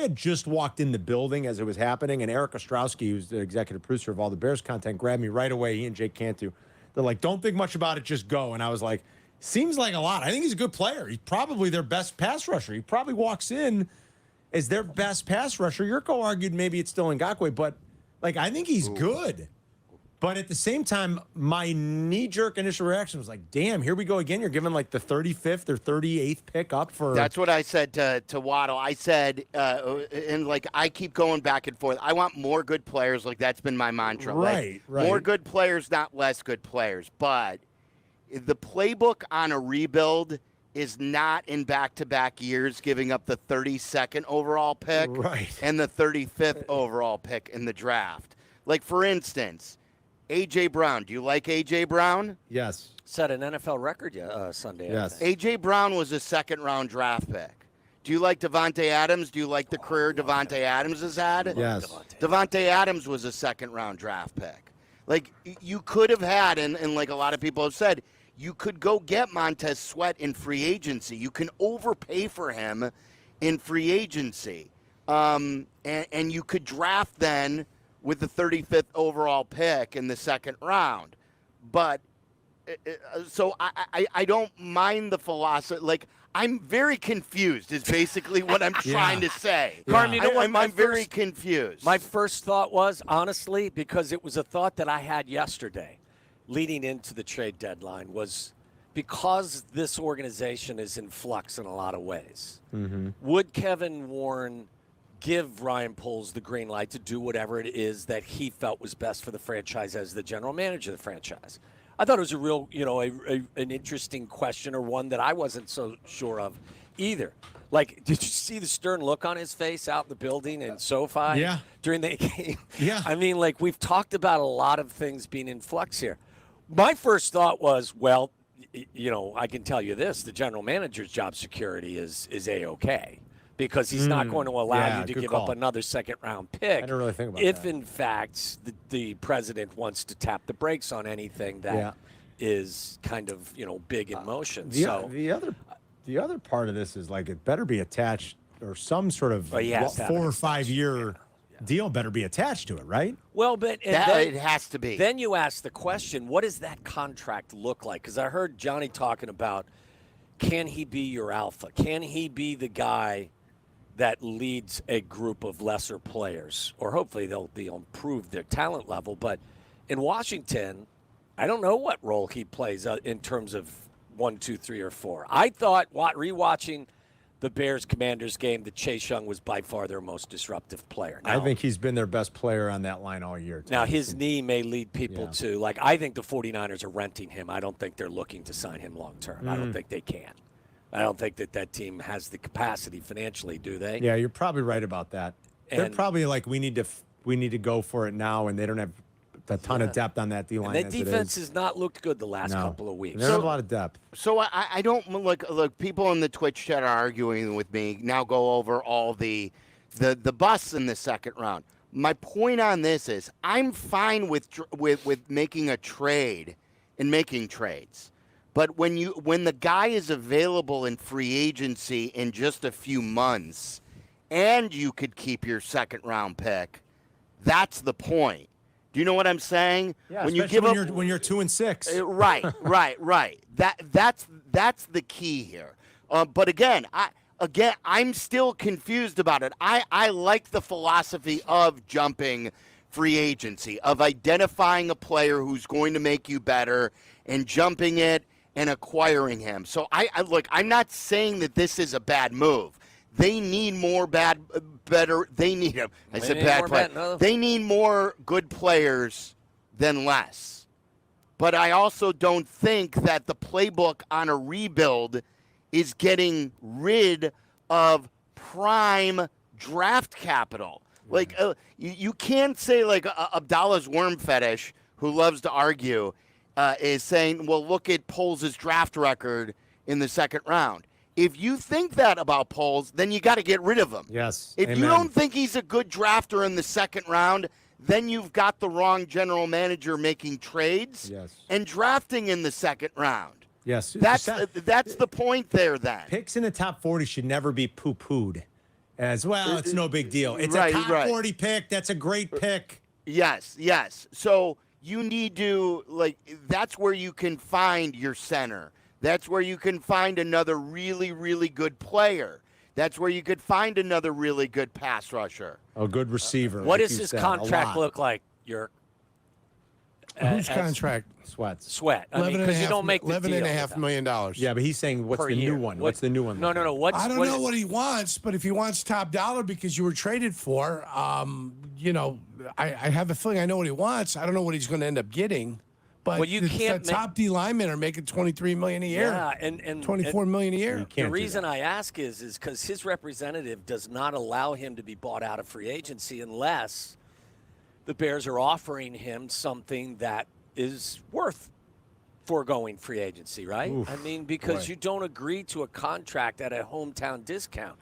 had just walked in the building as it was happening, and Eric Ostrowski, who's the executive producer of all the Bears content, grabbed me right away. He and Jake Cantu. They're like, don't think much about it, just go. And I was like, seems like a lot. I think he's a good player. He's probably their best pass rusher. He probably walks in as their best pass rusher. Yurko argued maybe it's still Ngakoue, but I think he's good. But at the same time, my knee-jerk initial reaction was like, damn, here we go again. You're giving the 35th or 38th pick up for... That's what I said to Waddle. I said, and I keep going back and forth. I want more good players. That's been my mantra. Right. More good players, not less good players. But the playbook on a rebuild is not in back-to-back years giving up the 32nd overall pick and the 35th overall pick in the draft. For instance... A.J. Brown. Do you like A.J. Brown? Yes. Set an NFL record Sunday. Yes. A.J. Brown was a second-round draft pick. Do you like Devontae Adams? Do you like the career Devontae Adams has had? Yes. Devontae Adams was a second-round draft pick. You could have had, and a lot of people have said, you could go get Montez Sweat in free agency. You can overpay for him in free agency. And you could draft then with the 35th overall pick in the second round. But so I don't mind the philosophy. I'm very confused is basically what I'm trying to say. Yeah. Carm, you know what? I'm very confused. My first thought was, honestly, because it was a thought that I had yesterday leading into the trade deadline, was because this organization is in flux in a lot of ways, would Kevin Warren give Ryan Poles the green light to do whatever it is that he felt was best for the franchise as the general manager of the franchise? I thought it was a real, an interesting question, or one that I wasn't so sure of either. Did you see the stern look on his face out in the building in SoFi during the game? Yeah. I mean, we've talked about a lot of things being in flux here. My first thought was, well, I can tell you this, the general manager's job security is A-okay. Because he's not going to allow you to give up another second-round pick. I didn't really think about if, that. in fact, the president wants to tap the brakes on anything that is kind of, big in motion. The other part of this is, it better be attached, or some sort of 4 or 5 year deal better be attached to it, right? Well, but it has to be. Then you ask the question, what does that contract look like? Because I heard Johnny talking about, can he be your alpha? Can he be the guy that leads a group of lesser players, or hopefully they'll improve their talent level? But in Washington, I don't know what role he plays in terms of 1, 2, 3, or 4. I thought, rewatching the Bears-Commanders game, that Chase Young was by far their most disruptive player. Now, I think he's been their best player on that line all year. Now, his knee may lead people to, I think the 49ers are renting him. I don't think they're looking to sign him long-term. I don't think they can. I don't think that team has the capacity financially, do they? Yeah, you're probably right about that. They're probably we need to go for it now, and they don't have a ton of depth on that D-line. And that defense has not looked good the last couple of weeks. They don't have a lot of depth. So I don't look. People in the Twitch chat are arguing with me. Now go over all the busts in the second round. My point on this is I'm fine with making a trade and making trades. But when the guy is available in free agency in just a few months, and you could keep your second round pick, that's the point. Do you know what I'm saying? Yeah, when when you're 2 and 6. Right. That's the key here. But again, I'm still confused about it. I like the philosophy of jumping free agency, of identifying a player who's going to make you better and jumping it and acquiring him. So I'm not saying that this is a bad move. They need more better. They need him. I said bad player. No. They need more good players than less. But I also don't think that the playbook on a rebuild is getting rid of prime draft capital. You can't say Abdallah's worm fetish, who loves to argue, is saying, well, look at Poles' draft record in the second round. If you think that about Poles, then you got to get rid of him. Yes. If you don't think he's a good drafter in the second round, then you've got the wrong general manager making trades and drafting in the second round. Yes. That's the point there then. Picks in the top 40 should never be poo-pooed. As well, it's no big deal. It's Right, a top right. 40 pick. That's a great pick. Yes. So you need to, like, that's where you can find your center. That's where you can find another really, really good player. That's where you could find another really good pass rusher. A good receiver. What like does you his said, a contract lot. look like, Yerk? Whose As contract? Sweats. Sweat. I mean, because you don't make the $11 and a deal half without- million dollars. Yeah, but he's saying what's per the year. new one? What- What's the new one? No, look no, no. like? I don't know what he wants, but if he wants top dollar because you were traded for, I have a feeling I know what he wants. I don't know what he's going to end up getting. But Well, you can't the top D linemen are making $23 million a year. Yeah, and $24 million a year. can't the do reason that. I ask is because his representative does not allow him to be bought out of free agency unless the Bears are offering him something that is worth foregoing free agency, right? Oof, I mean, because boy. you don't agree to a contract at a hometown discount.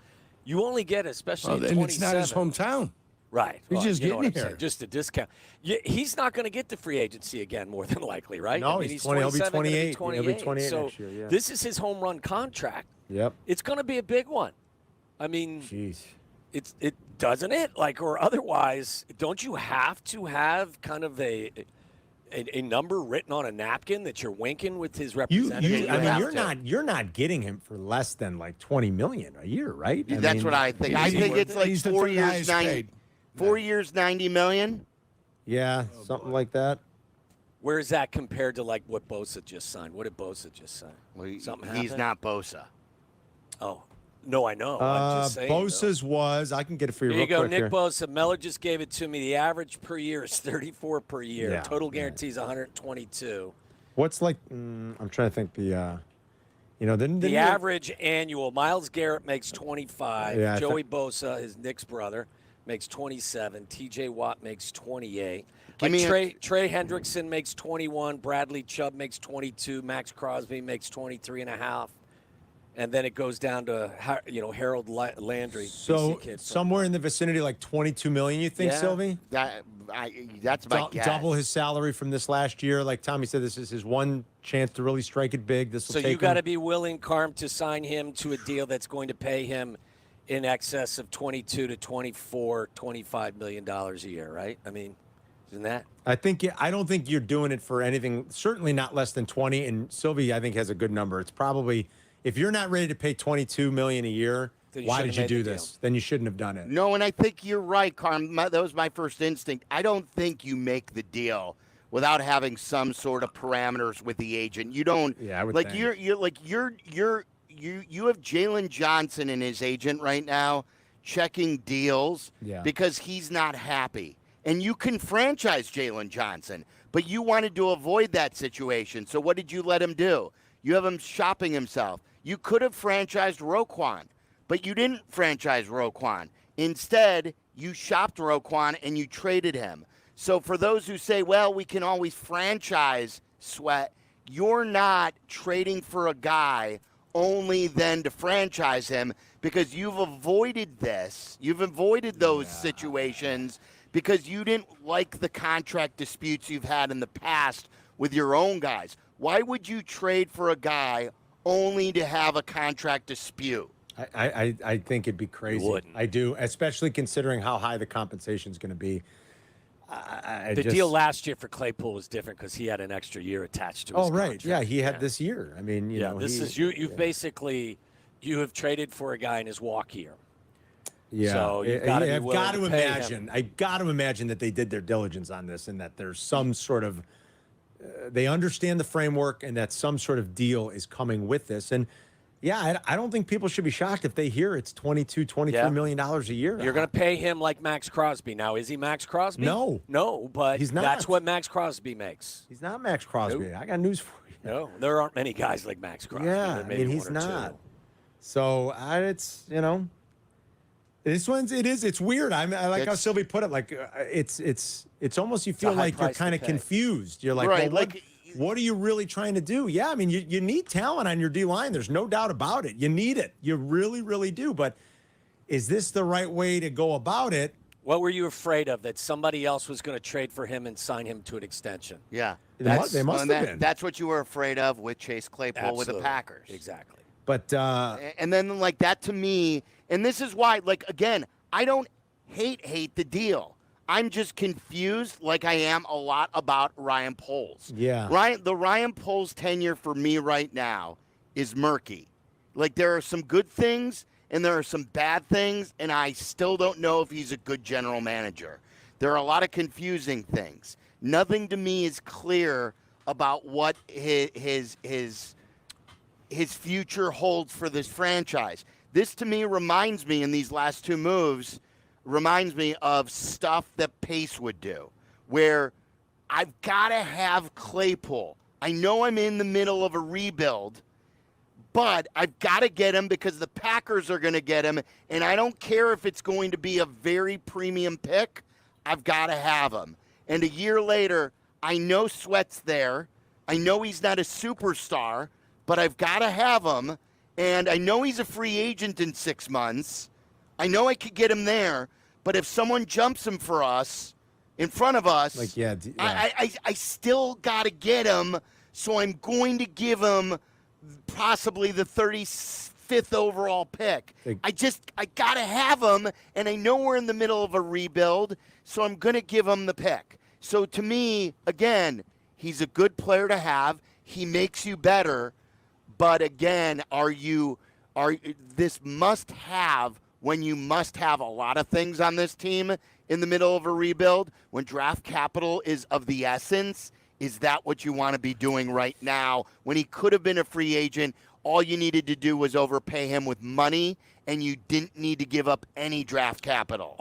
You only get, especially Well, at and it's 27. not his hometown. Right. He's just you know getting what I'm here. saying, just a discount. He's not going to get the free agency again, more than likely, right? No, I mean, he's 20. He'll be 27, gonna 28. He'll be 28 so next year, yeah. this is his home run contract. Yep. It's going to be a big one. I mean, Jeez. it doesn't it? Like, or otherwise, don't you have to have kind of a number written on a napkin that you're winking with his representative? I mean, have you're not getting him for less than like 20 million a year, right? That's what I think. I is he think worth it's it? like He's the 4 third years, highest 90, paid. 4 years, $90 million. Yeah, something like that. Where is that compared to like what Bosa just signed? What did Bosa just sign? Well, Something he's happened? not Bosa. Oh, no, I know. I'm just saying. though. Bosa's was. I can get it for you Here real you go, quick Nick here. Bosa. Mellor just gave it to me. The average per year is 34 per year. Yeah, Total yeah. guarantee is 122. What's like? I'm trying to think. The average annual. Miles Garrett makes 25. Yeah, I Joey Bosa, his Nick's brother, makes 27. T.J. Watt makes 28. Give Like me Trey Hendrickson makes 21. Bradley Chubb makes 22. Max Crosby makes 23 and a half. And then it goes down to Harold Landry. So BC kid from- somewhere in the vicinity, like 22 million. You think, Yeah. Sylvie? That's my guess. Double his salary from this last year. Like Tommy said, this is his one chance to really strike it big. This will So take you got to him. be willing, Carm, to sign him to a deal that's going to pay him in excess of 22 to 24, $25 million a year, right? I mean, isn't that? I don't think you're doing it for anything. Certainly not less than 20. And Sylvie, I think, has a good number. It's probably, if you're not ready to pay 22 million a year, Then you why shouldn't did you have made do the this? deal. Then you shouldn't have done it. No, and I think you're right, Carm. That was my first instinct. I don't think you make the deal without having some sort of parameters with the agent. You don't. Yeah, I would like think. you have Jalen Johnson and his agent right now checking deals Yeah. because he's not happy. And you can franchise Jalen Johnson, but you wanted to avoid that situation. So what did you let him do? You have him shopping himself. You could have franchised Roquan, but you didn't franchise Roquan. Instead, you shopped Roquan and you traded him. So for those who say, well, we can always franchise Sweat, you're not trading for a guy only then to franchise him because you've avoided this. You've avoided those situations because you didn't like the contract disputes you've had in the past with your own guys. Why would you trade for a guy only to have a contract dispute? I think it'd be crazy. wouldn't. I do, especially considering how high the compensation is going to be. The deal last year for Claypool was different because he had an extra year attached to his Oh, right. contract. Yeah, he had this year. I mean, you know. This is you've basically you have traded for a guy in his walk year. Yeah. So you've gotta be I've willing got to to pay him. imagine. I've got to imagine that they did their diligence on this and that there's some sort of they understand the framework and that some sort of deal is coming with this. And yeah, I don't think people should be shocked if they hear it's $23 million a year. You're going to pay him like Max Crosby. Now, is he Max Crosby? No. No, but He's not. that's what Max Crosby makes. He's not Max Crosby. I got news for you. No, there aren't many guys like Max Crosby. Yeah, There I may be mean, he's one or two. not. So it's it's weird. I like how It's- Silvy put it. Like it's almost you feel high like you're price to kind of pay. confused. You're like, Right, well, like- what are you really trying to do? Yeah, I mean, you need talent on your D line. There's no doubt about it. You need it. You really, really do. But is this the right way to go about it? What were you afraid of? That somebody else was going to trade for him and sign him to an extension? Yeah. They must have been. That's what you were afraid of with Chase Claypool with the Absolutely. Packers. Exactly. But And then like that to me, and this is why, like, again, I don't hate the deal. I'm just confused, like I am a lot about Ryan Poles. Yeah. The Ryan Poles tenure for me right now is murky. Like, there are some good things and there are some bad things, and I still don't know if he's a good general manager. There are a lot of confusing things. Nothing to me is clear about what his future holds for this franchise. This to me reminds me, in these last two moves, reminds me of stuff that Pace would do, where I've got to have Claypool. I know I'm in the middle of a rebuild, but I've got to get him because the Packers are going to get him, and I don't care if it's going to be a very premium pick. I've got to have him. And a year later, I know Sweat's there. I know he's not a superstar, but I've got to have him. And I know he's a free agent in 6 months. I know I could get him there. But if someone jumps him for us, in front of us, like, yeah. I still got to get him. So I'm going to give him possibly the 35th overall pick. I got to have him. And I know we're in the middle of a rebuild. So I'm going to give him the pick. So to me, again, he's a good player to have. He makes you better. But again, this must have, when you must have a lot of things on this team in the middle of a rebuild, when draft capital is of the essence, is that what you want to be doing right now? When he could have been a free agent, all you needed to do was overpay him with money, and you didn't need to give up any draft capital.